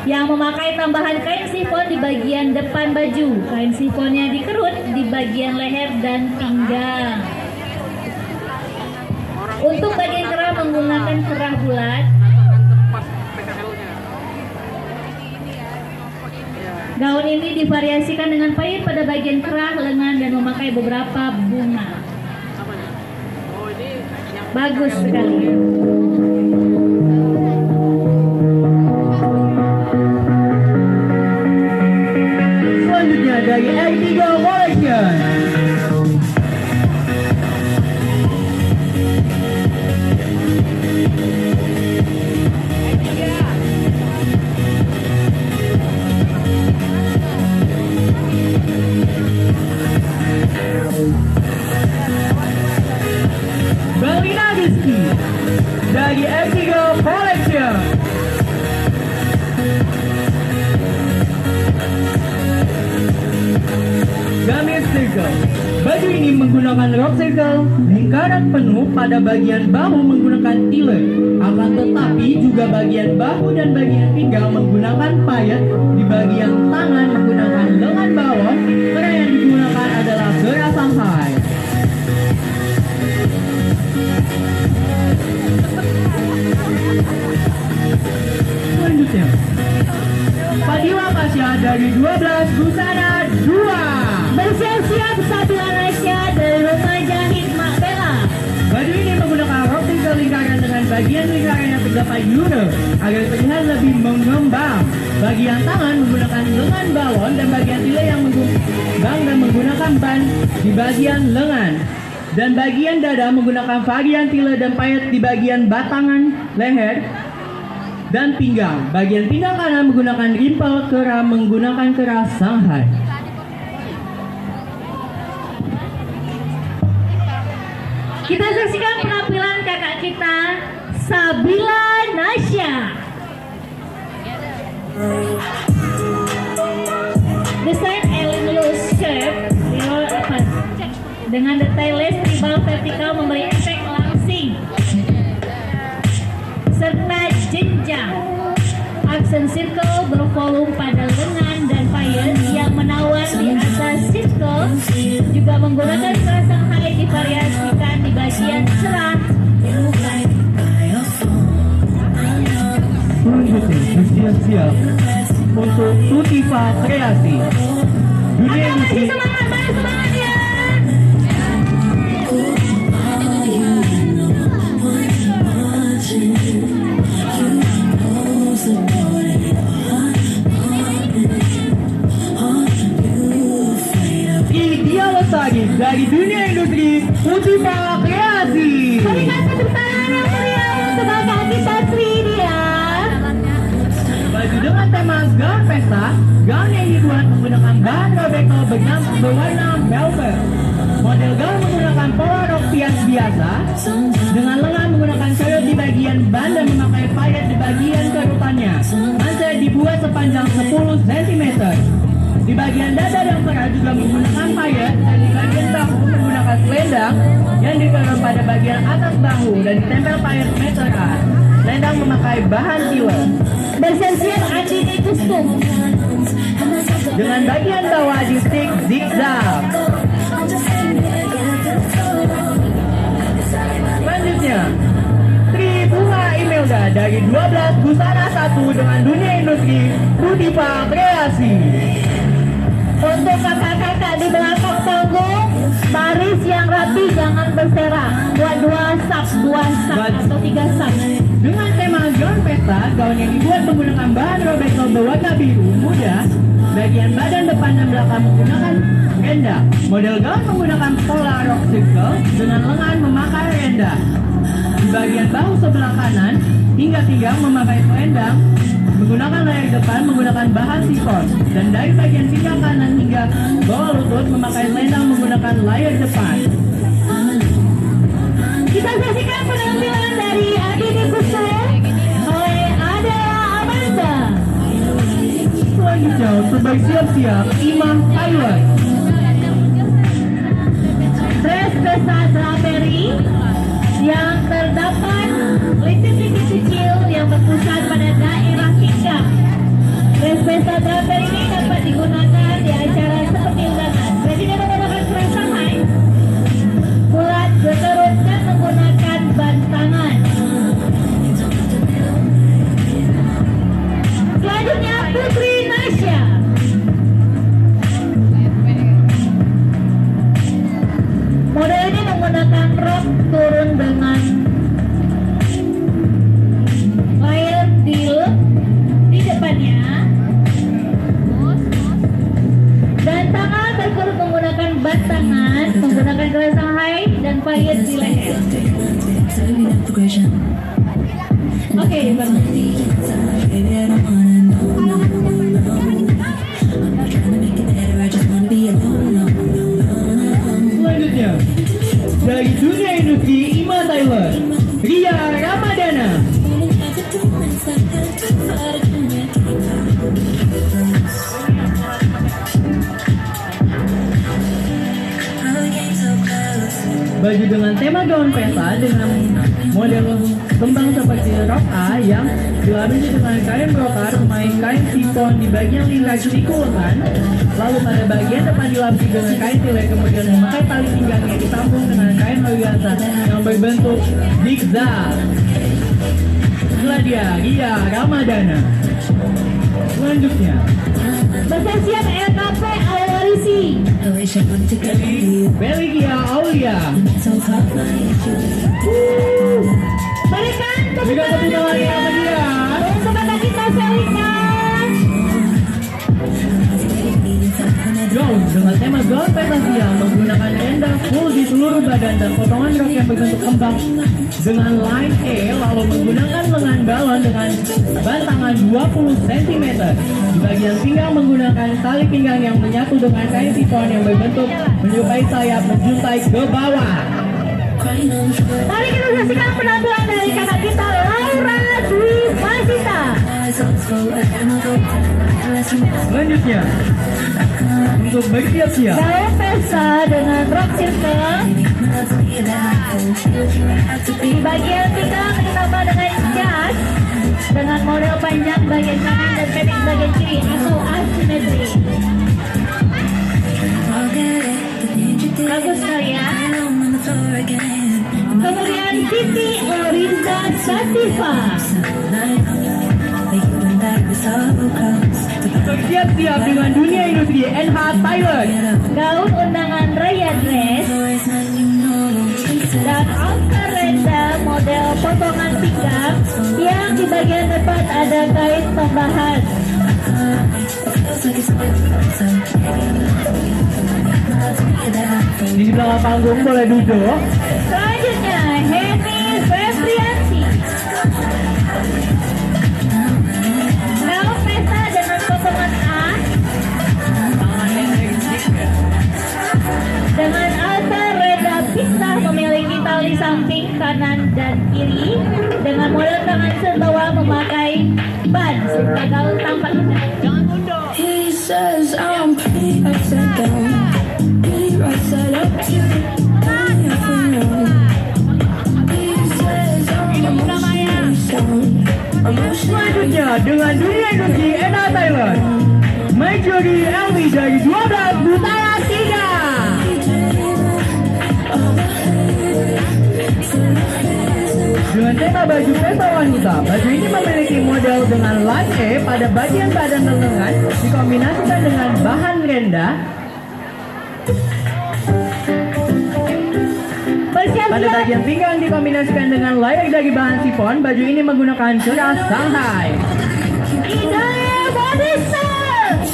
yang memakai tambahan kain sifon di bagian depan baju. Kain sifonnya dikerut di bagian leher dan pinggang. Untuk bagian kerah menggunakan kerah bulat. Gaun ini divariasikan dengan payet pada bagian kerah, lengan, dan memakai beberapa bunga. Bagus sekali. Selanjutnya dari X3 Collection. Belina Rizky dari X3 Collection. Gamis circle. Baju ini menggunakan rok circle, lingkaran penuh pada bagian bahu menggunakan tile. Akan tetapi juga bagian bahu dan bagian pinggang menggunakan payet, di bagian tangan menggunakan lengan balon. Kerah yang digunakan adalah kerah Shanghai. payudara agar terlihat lebih mengembang. Bagian tangan menggunakan lengan balon dan bagian tila yang mengembang dan menggunakan ban di bagian lengan. Dan bagian dada menggunakan varian tila dan payet di bagian batangan, leher, dan pinggang. Bagian pinggang kanan menggunakan rimpel kera menggunakan kera Shanghai. Kita saksikan penampilan kakak kita, Sabila Nasya. Desain Ellen loose shape dengan detail lace tribal vertikal memberi efek langsing serta jenjang. Aksen circle bervolume pada lengan dan payet yang menawan di atas circle, juga menggunakan kera Shanghai divariasikan di bagian cerah muka. Selanjutnya bersiap-siap untuk Tutiva Kreasi. Dunia industri Semangat, mana semangatnya? Dia Lestari dari dunia industri Tutiva Kreasi. Berikan tepuk tangan yang meriah untuk kakak kita Tridia. Baju dengan tema gaun pesta, gaun yang dibuat menggunakan bahan robeko berwarna velvet. Model gaun menggunakan pola rok pias biasa, dengan lengan menggunakan coyot di bagian ban dan memakai payet di bagian kerutannya. Masa dibuat sepanjang 10 cm. Di bagian dada dan perut juga menggunakan payet, dan di bagian bahu menggunakan selendang yang ditaruh pada bagian atas bahu dan ditempel payet meteran. Selendang memakai bahan tila. Bersiap-siap Andini Kustum. Dengan bagian bawah di stick zigzag. Selanjutnya, Tri Bunga Imelda dari 12 busana 1 dengan dunia industri Tutiva Kreasi. Untuk kakak-kakak di belakang panggung, baris yang rapi, jangan berserak. Buat 2 sub atau 3 sub. Dengan tema gaun pesta, gaun yang dibuat menggunakan bahan robeko berwarna biru muda. Bagian badan depan dan belakang menggunakan renda. Model gaun menggunakan pola rok circle dengan lengan memakai renda. Di bagian bahu sebelah kanan hingga pinggang memakai selendang. Menggunakan layar depan menggunakan bahan sifon, dan dari bagian pinggang kanan hingga bawah lutut memakai selendang menggunakan layar depan. Kita saksikan penampilan dari Andini Kustum oleh Adela Amanda. Selanjutnya untuk bersiap-siap Imah Thailand. Dress pesta drapery yang terdapat lintik-lintik kecil yang berpusat pada daerah pinggang. Dress pesta drapery ini dapat digunakan di acara seperti undangan. Presiden menggunakan kera Shanghai bulat berkerut dan menggunakan ban tangan. Selanjutnya Putri Nasya. Model ini menggunakan rok turun dengan layar di depannya dan tangan berkerut menggunakan bat tangan, menggunakan kera Shanghai dan payet di leher. Oke, Selanjutnya, dari dunia industri Imah Thailand, Ria Ramadana. Baju dengan tema gaun pesta dengan model kembang seperti rok A yang dilapisi dengan kain brokar memakai kain sifon di bagian lingkar siku lengan, lalu pada bagian depan dilapisi dengan kain tilek, kemudian memakai tali pinggang yang disambung dengan kain biasa yang berbentuk zigzag. Itulah dia, Ria Ramadana. Selanjutnya, bersiap LKP Awarisi. Belgia Aulia. Berikan Berikan tepuk tangan sama dia. Untuk kakak kita Selina. Gaun dengan tema gaun Fantasia menggunakan tenda full di seluruh badan dan potongan rok yang berbentuk kembang dengan line E, lalu menggunakan lengan galon dengan bantangan 20 cm. Di bagian pinggang menggunakan tali pinggang yang menyatu dengan kain sifon yang berbentuk menyerupai sayap menjuntai ke bawah. Mari kita saksikan penampilan dari kakak kita Laura Dwi Masita. Selanjutnya, untuk bersiap-siap Gaun pesta dengan rok circle. Di bagian pinggang ditambah dengan jas dengan model panjang bagian kanan dan pendek bagian kiri atau asimetri. Bagus sekali ya. Kemudian Siti Orinda Sativa. bersiap-siap dengan dunia industri NH Thailand. Gaun undangan raya dress dan outer renda model potongan pinggang yang di bagian depan ada kain tambahan. Di belakang panggung boleh duduk. Selanjutnya Henny Febrianti. Gaun pesta dengan potongan A dengan outer renda pisah memiliki tali samping kanan dan kiri dengan model tangan sebawah memakai ban sehingga gaun tampak jangan mundur. He says I'm pretty upside down, pretty right side up to Selanjutnya dengan dunia industri NH Thailand, Majori Elmi dari 12 Butara 3. Dengan tema baju pesta wanita, baju ini memiliki model dengan line E pada bagian badan dan lengan, dikombinasikan dengan bahan renda. Pada bagian pinggang dikombinasikan dengan layak dari bahan sifon. Baju ini menggunakan ceras Shanghai. Hidayah Bodhisattva.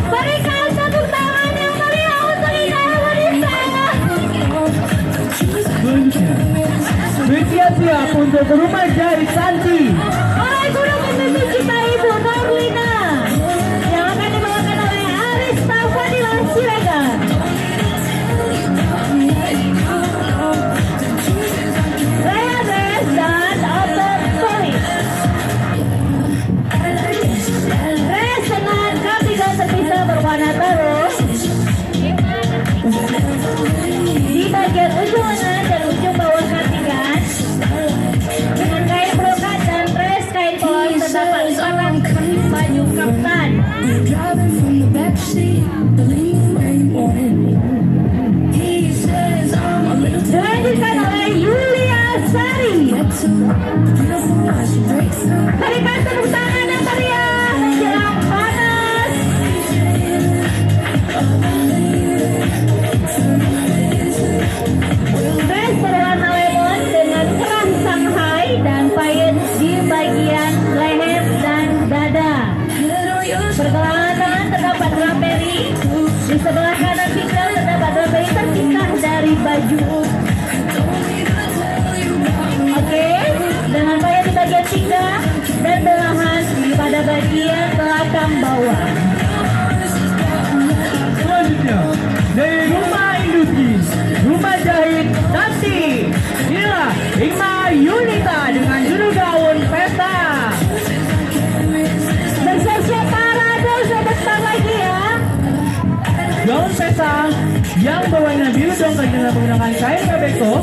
Berikan tepuk tangan yang meriah untuk Hidayah Bodhisattva. Selanjutnya, bersiap-siap untuk rumah jahit Santi. Oleh guru pembimbing kita Ibu Norlina yang akan dibawakan oleh Arista Fadila Siregar. Raya dress dan outer polis. Dress dengan kardigan terpisah berwarna terus. Di bagian ujung lengan dan ujung bawah kardigan dengan kain brokat dan dress kain polos terdapat corak baju kaftan. driving from the backseat, believing where you want. He says I'm a little Dilanjutkan oleh Yulia Sari. beautiful, I should break through. Berikan tepuk tangan yang meriah menjelang panas. Dress berwarna lemon dengan kerah Shanghai dan payet di bagian leher dan dada. Pergelangan tangan terdapat draperi. Di sebelah kanan pinggang terdapat draperi terpisah dari baju. Oke, dengan payet di bagian pinggang dan belahan pada bagian belakang bawah. Selanjutnya, dari rumah industri, rumah jahit Santi. Inilah Hikmah Yunita dengan judul gaun pesta. Bersiap-siap para dosa besar lagi ya. Gaun pesta yang berwarna biru dongker dengan menggunakan kain rebecco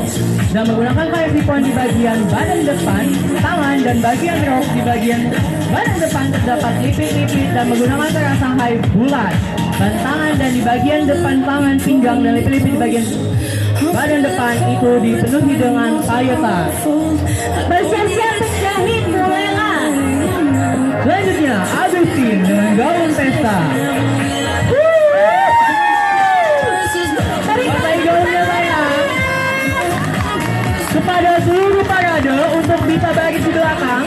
dan menggunakan kain sifon di bagian badan depan, tangan dan bagian rok. Di bagian badan depan terdapat lipit-lipit dan menggunakan ceras Shanghai bulat. Bantangan dan di bagian depan tangan, pinggang dan lipit-lipit di bagian badan depan itu dipenuhi dengan payetan. Bersiap-siap penjahit mulailah. Selanjutnya, Agustin dengan gaun pesta. Pakai gaunnya saya kepada seluruh untuk bisa baris di belakang.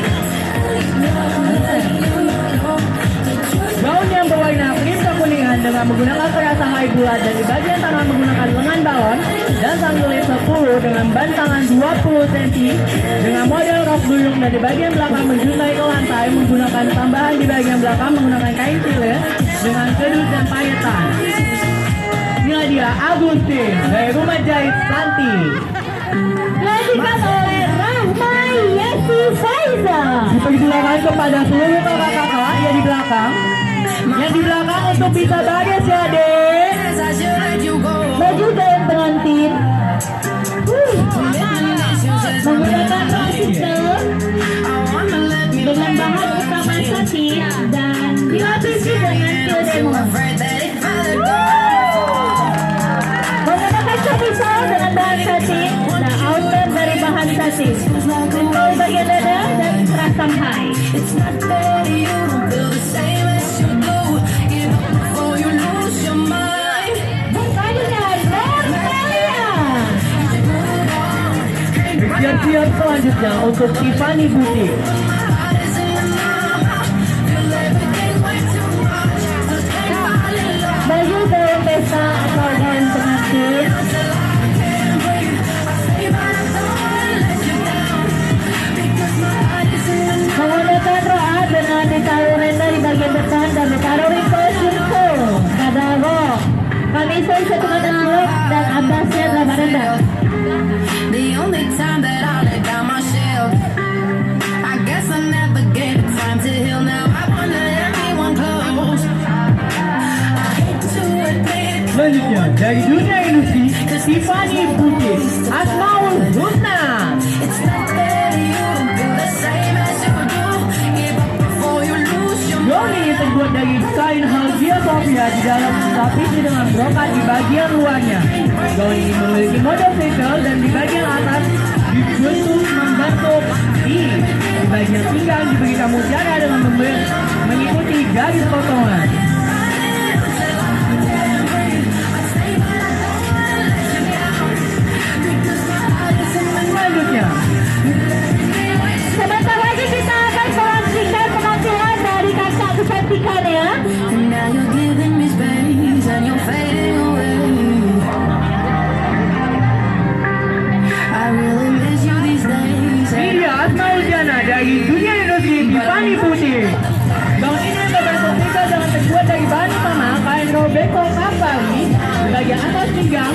Gaun yang berwarna krim kekuningan dengan menggunakan perasaan bulat dan di bagian tangan menggunakan lengan balon dan sanggulit 10 dengan ban tangan 20 cm dengan model rok duyung dan di bagian belakang menjuntai ke lantai menggunakan tambahan di bagian belakang menggunakan kain silet dengan kedus dan payetan. Inilah dia Agustin dari Rumah Jahit Santi. Dilanjutkan oleh Rahmai Yesi Faiza. Dipersilakan kepada seluruh kakak-kakak yang di belakang. Yang di belakang untuk bisa baris ya dek. Baju gaun pengantin menggunakan rosita dengan bahan utama satin dan dilapisi dengan fil demo. Menggunakan capisau dengan bahan satin dan outer dari bahan satin. Untuk bagian dada dan stras Shanghai. Siap-siap selanjutnya untuk Tiffany Boutique. Baju gaun pesta atau gaun pengantin menggunakan roa dengan ditaruh renda di bagian depan dan ditaruh ripple simple pada rok. Kamisol setungan envelope dan atasnya adalah rendah. The only time that I let down my shield, I guess I never gave it time to heal. Now I wanna everyone close. I hate to admit it. Selanjutnya dari dunia industri Tiffany Boutique Asmaul Husna. It's not fair to you to do the same as you do. Give up before you lose your Gaun ini terbuat dari kain Hagia Sophia di dalam dilapisi dengan brokat di bagian luarnya. Gaun ini memiliki model circle dan di bagian atas dibentuk membentuk I. Di bagian pinggang diberikan mutiara dengan mengikuti garis potongan. Selanjutnya, Sebentar lagi kita akan melanjutkan penampilan dari kakak kecantikan ya. And now you're giving me space and you're fading away. I really miss you these days. ini dia Asmaul Jana dari dunia industri Tiffany Boutique. Gaun ini berbentuk circle dengan terbuat dari bahan utama kain Robeco Cavalli di bagian atas pinggang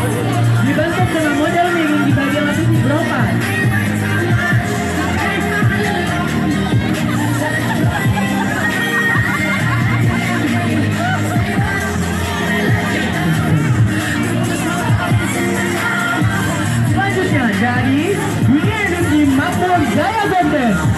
dibentuk dengan model miring di bagian lapis brokat. Selanjutnya dari dunia industri Makmur Jaya Gomez.